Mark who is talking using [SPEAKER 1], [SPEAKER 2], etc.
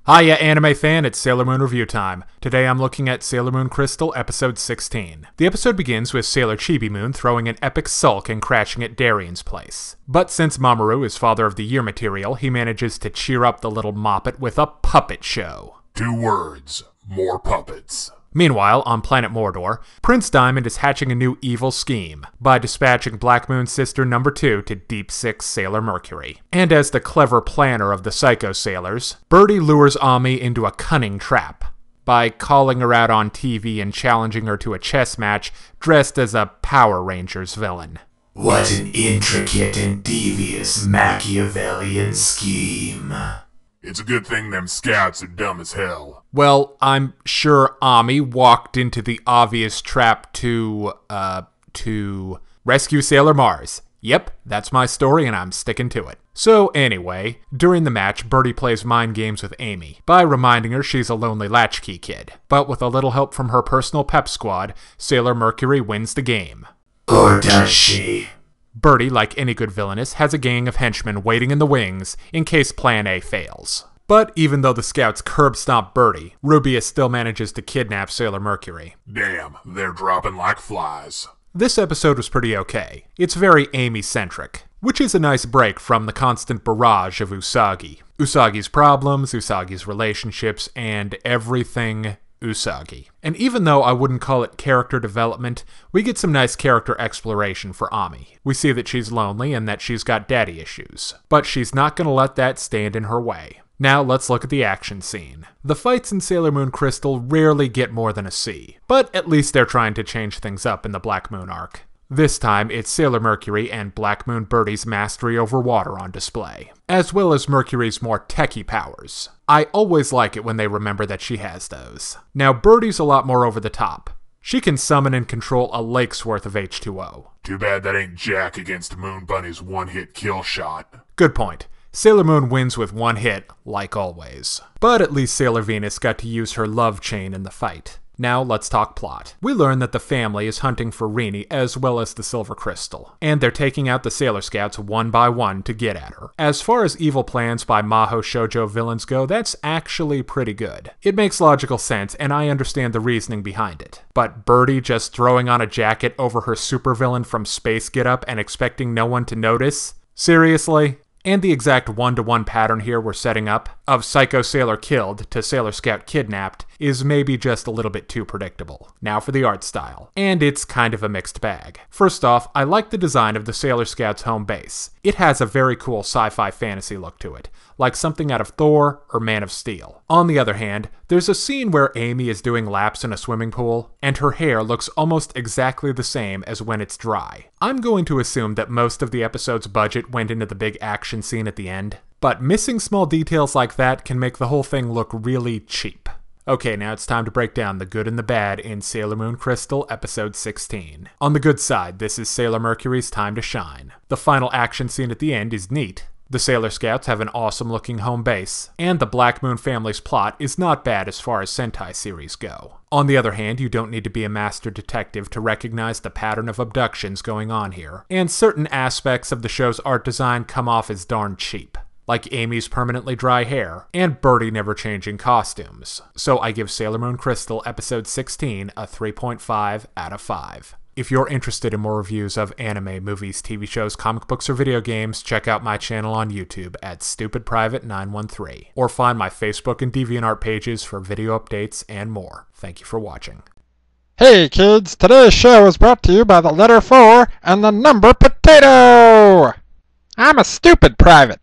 [SPEAKER 1] Hiya anime fan, it's Sailor Moon review time. Today I'm looking at Sailor Moon Crystal episode 16. The episode begins with Sailor Chibi Moon throwing an epic sulk and crashing at Darian's place. But since Mamoru is Father of the Year material, he manages to cheer up the little moppet with a puppet show.
[SPEAKER 2] 2 words, more puppets.
[SPEAKER 1] Meanwhile, on planet Mordor, Prince Diamond is hatching a new evil scheme by dispatching Black Moon's sister number 2 to Deep Six Sailor Mercury. And as the clever planner of the Psycho Sailors, Birdie lures Ami into a cunning trap by calling her out on TV and challenging her to a chess match dressed as a Power Rangers villain.
[SPEAKER 3] What an intricate and devious Machiavellian scheme.
[SPEAKER 2] It's a good thing them scouts are dumb as hell.
[SPEAKER 1] Well, I'm sure Ami walked into the obvious trap to rescue Sailor Mars. Yep, that's my story and I'm sticking to it. So anyway, during the match, Birdie plays mind games with Amy by reminding her she's a lonely latchkey kid. But with a little help from her personal pep squad, Sailor Mercury wins the game.
[SPEAKER 3] Or does she?
[SPEAKER 1] Birdie, like any good villainess, has a gang of henchmen waiting in the wings in case Plan A fails. But even though the scouts curb stomp Birdie, Rubeus still manages to kidnap Sailor Mercury.
[SPEAKER 2] Damn, they're dropping like flies.
[SPEAKER 1] This episode was pretty okay. It's very Amy-centric, which is a nice break from the constant barrage of Usagi. Usagi's problems, Usagi's relationships, and everything Usagi. And even though I wouldn't call it character development, we get some nice character exploration for Ami. We see that she's lonely and that she's got daddy issues. But she's not going to let that stand in her way. Now let's look at the action scene. The fights in Sailor Moon Crystal rarely get more than a C, but at least they're trying to change things up in the Black Moon arc. This time, it's Sailor Mercury and Black Moon Birdie's mastery over water on display, as well as Mercury's more techie powers. I always like it when they remember that she has those. Now, Birdie's a lot more over the top. She can summon and control a lake's worth of H2O.
[SPEAKER 2] Too bad that ain't jack against Moon Bunny's one-hit kill shot.
[SPEAKER 1] Good point. Sailor Moon wins with one hit, like always. But at least Sailor Venus got to use her love chain in the fight. Now let's talk plot. We learn that the family is hunting for Rini as well as the Silver Crystal, and they're taking out the Sailor Scouts one by one to get at her. As far as evil plans by mahou shoujo villains go, that's actually pretty good. It makes logical sense, and I understand the reasoning behind it. But Birdie just throwing on a jacket over her supervillain from Space getup and expecting no one to notice? Seriously? And the exact one-to-one pattern here we're setting up, of Psycho Sailor killed to Sailor Scout kidnapped, is maybe just a little bit too predictable. Now for the art style. And it's kind of a mixed bag. First off, I like the design of the Sailor Scouts' home base. It has a very cool sci-fi fantasy look to it, like something out of Thor or Man of Steel. On the other hand, there's a scene where Amy is doing laps in a swimming pool, and her hair looks almost exactly the same as when it's dry. I'm going to assume that most of the episode's budget went into the big action scene at the end, but missing small details like that can make the whole thing look really cheap. Okay, now it's time to break down the good and the bad in Sailor Moon Crystal episode 16. On the good side, this is Sailor Mercury's time to shine. The final action scene at the end is neat. The Sailor Scouts have an awesome-looking home base, and the Black Moon family's plot is not bad as far as Sentai series go. On the other hand, you don't need to be a master detective to recognize the pattern of abductions going on here, and certain aspects of the show's art design come off as darn cheap, like Amy's permanently dry hair, and Birdie never changing costumes. So I give Sailor Moon Crystal episode 16 a 3.5 out of 5. If you're interested in more reviews of anime, movies, TV shows, comic books, or video games, check out my channel on YouTube at StupidPrivate913, or find my Facebook and Deviantart pages for video updates and more. Thank you for watching.
[SPEAKER 4] Hey kids, today's show is brought to you by the letter 4 and the number potato! I'm a stupid private.